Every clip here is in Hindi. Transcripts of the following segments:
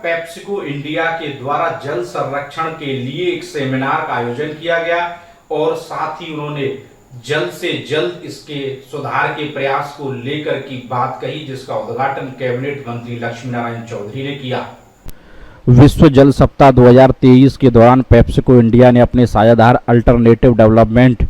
पेप्सिको इंडिया के द्वारा जल संरक्षण के लिए एक सेमिनार का आयोजन किया गया और साथ ही उन्होंने जल्द से जल्द इसके सुधार के प्रयास को लेकर की बात कही, जिसका उद्घाटन कैबिनेट मंत्री लक्ष्मी नारायण चौधरी ने किया। विश्व जल सप्ताह 2023 के दौरान पेप्सिको इंडिया ने अपने साझेदार अल्टरनेटिव डेवलपमेंट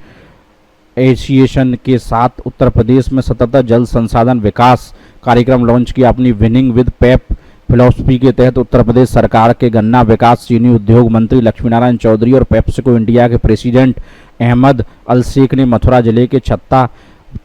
एसोसिएशन के साथ उत्तर प्रदेश में सतत जल संसाधन विकास कार्यक्रम लॉन्च किया। अपनी विनिंग विद पेप फिलॉसफी के तहत उत्तर प्रदेश सरकार के गन्ना विकास चीनी उद्योग मंत्री लक्ष्मी नारायण चौधरी और पेप्सिको इंडिया के प्रेसिडेंट अहमद अल शेख ने मथुरा जिले के छत्ता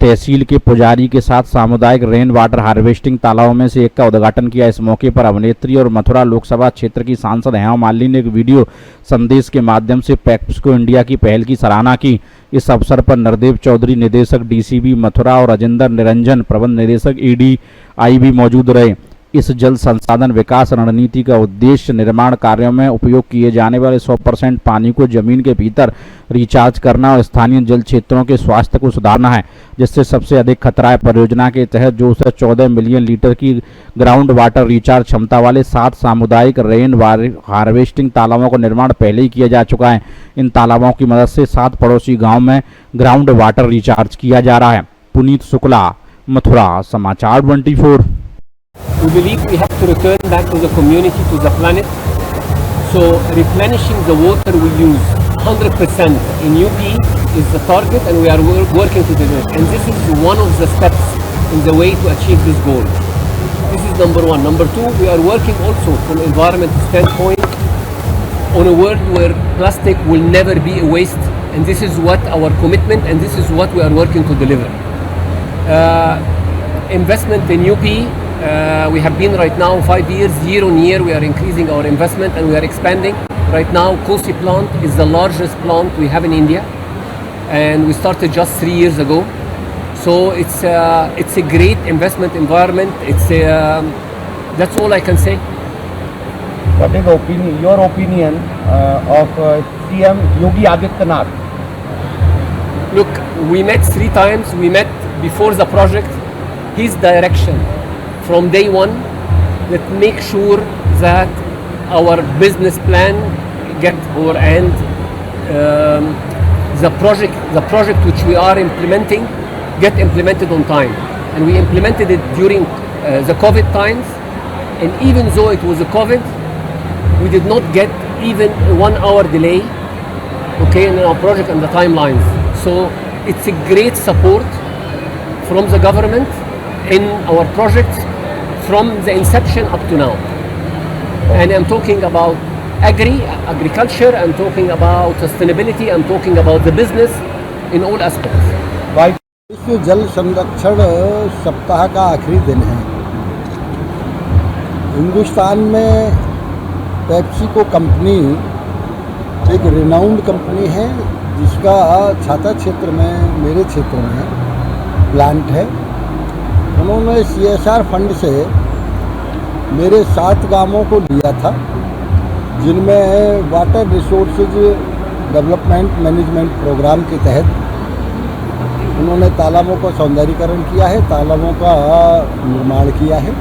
तहसील के पुजारी के साथ सामुदायिक रेन वाटर हार्वेस्टिंग तालाबों में से एक का उद्घाटन किया। इस मौके पर अभिनेत्री और मथुरा लोकसभा क्षेत्र की सांसद हेमा मालिनी ने एक वीडियो संदेश के माध्यम से पेप्सिको इंडिया की पहल की सराहना की। इस अवसर पर नरदेव चौधरी निदेशक डीसीबी मथुरा और राजेंद्र निरंजन प्रबंध निदेशक ईडीआई भी मौजूद रहे। इस जल संसाधन विकास रणनीति का उद्देश्य निर्माण कार्यों में उपयोग किए जाने वाले 100% पानी को जमीन के भीतर रिचार्ज करना और स्थानीय जल क्षेत्रों के स्वास्थ्य को सुधारना है, जिससे सबसे अधिक खतरा है। परियोजना के तहत जो 14 मिलियन लीटर की ग्राउंड वाटर रिचार्ज क्षमता वाले 7 सामुदायिक रेन हार्वेस्टिंग तालाबों का निर्माण पहले ही किया जा चुका है। इन तालाबों की मदद से 7 पड़ोसी गाँव में ग्राउंड वाटर रिचार्ज किया जा रहा है। पुनीत शुक्ला, मथुरा, समाचार 24। We believe we have to return back to the community, to the planet. So replenishing the water we use 100% in UP is the target, and we are working to do it. And this is one of the steps in the way to achieve this goal. This is number one. Number two, we are working also from environment standpoint on a world where plastic will never be a waste. And this is what our commitment, and this is what we are working to deliver. Investment in UP. We have been right now 5 years, year on year, we are increasing our investment and we are expanding. Right now, Kosi plant is the largest plant we have in India, and we started just 3 years ago. So it's a great investment environment. That's all I can say. What is your opinion of CM Yogi Adityanath? Look, we met 3 times. We met before the project. His direction from day one, that make sure that our business plan get over, and the project which we are implementing get implemented on time. And we implemented it during the COVID times, and even though it was a COVID, we did not get even a 1 hour delay, okay, in our project and the timelines. So it's a great support from the government in our projects from the inception up to now. And I'm talking about agriculture, I'm talking about sustainability, I'm talking about the business in all aspects. विश्व जल संरक्षण सप्ताह का आखिरी दिन है। हिंदुस्तान में पेप्सिको कंपनी एक रिनाउंड कंपनी है, जिसका छाता क्षेत्र में, मेरे क्षेत्र में प्लांट है। उन्होंने CSR फंड से मेरे 7 गांवों को लिया था, जिनमें water resources development management program के तहत उन्होंने तालाबों का सौंदर्यीकरण किया है, तालाबों का निर्माण किया है।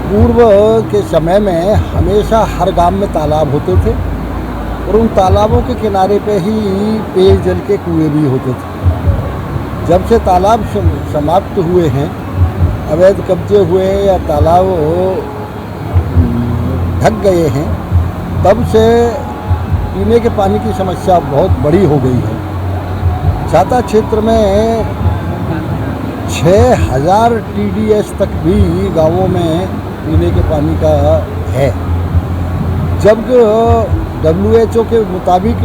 पूर्व के समय में हमेशा हर गांव में तालाब होते थे और उन तालाबों के किनारे पे ही पेयजल के कुएं भी होते थे। जब से तालाब समाप्त हुए हैं, अवैध कब्जे हुए हैं या तालाब ढक गए हैं, तब से पीने के पानी की समस्या बहुत बड़ी हो गई है। छाता क्षेत्र में 6000 TDS तक भी गांवों में पीने के पानी का है, जब WHO के मुताबिक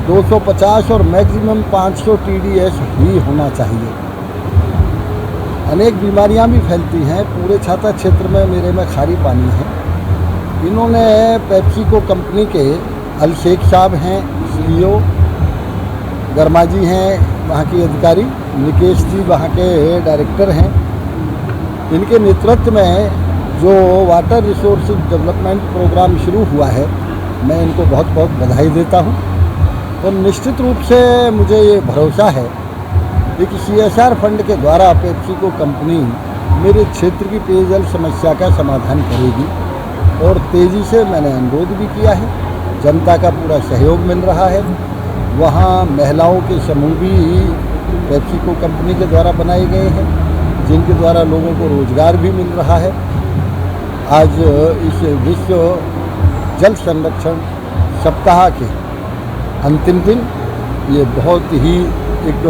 250 और मैक्सिमम 500 TDS ही होना चाहिए। अनेक बीमारियां भी फैलती हैं। पूरे छाता क्षेत्र में मेरे में खारी पानी है। इन्होंने पेप्सिको कंपनी के अल शेख साहब हैं CEO, गर्मा जी हैं वहाँ के अधिकारी, निकेश जी वहाँ के डायरेक्टर हैं। इनके नेतृत्व में जो वाटर रिसोर्स डेवलपमेंट प्रोग्राम शुरू हुआ है, मैं इनको बहुत बहुत बधाई देता हूँ। तो निश्चित रूप से मुझे ये भरोसा है कि CSR फंड के द्वारा पेप्सिको कंपनी मेरे क्षेत्र की पेयजल समस्या का समाधान करेगी और तेज़ी से मैंने अनुरोध भी किया है। जनता का पूरा सहयोग मिल रहा है। वहाँ महिलाओं के समूह भी पेप्सिको कंपनी के द्वारा बनाए गए हैं, जिनके द्वारा लोगों को रोजगार भी मिल रहा है। आज इस विश्व जल संरक्षण सप्ताह के अंतिम दिन ये बहुत ही एक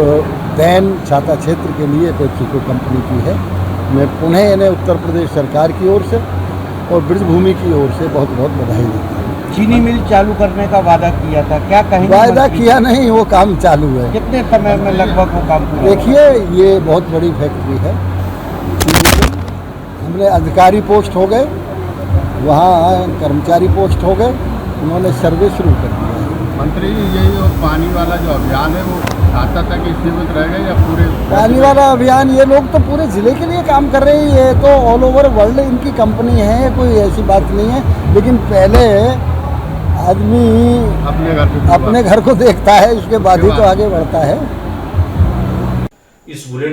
देन छाता क्षेत्र के लिए पेप्सिको कंपनी की है। मैं पुनः इन्हें उत्तर प्रदेश सरकार की ओर से और ब्रजभूमि की ओर से बहुत बहुत बधाई देता हूँ। चीनी मिल चालू करने का वादा किया था, क्या कहेंगे? वादा मंत्री? किया नहीं, वो काम चालू है। कितने समय में लगभग वो काम पूरा होगा? देखिए, ये बहुत बड़ी फैक्ट्री है। हमने अधिकारी पोस्ट हो गए, वहाँ कर्मचारी पोस्ट हो गए, उन्होंने सर्वे शुरू कर दिया है। मंत्री जी, ये जो पानी वाला जो अभियान है वो खाता तक सीमित रहेगा या पूरे पानी वाला अभियान, ये लोग तो पूरे ज़िले के लिए काम कर रहे हैं। ये तो ऑल ओवर वर्ल्ड इनकी कंपनी है, कोई ऐसी बात नहीं है। लेकिन पहले आदमी अपने घर को देखता है, उसके बाद ही तो आगे बढ़ता है। इस बुलेटिन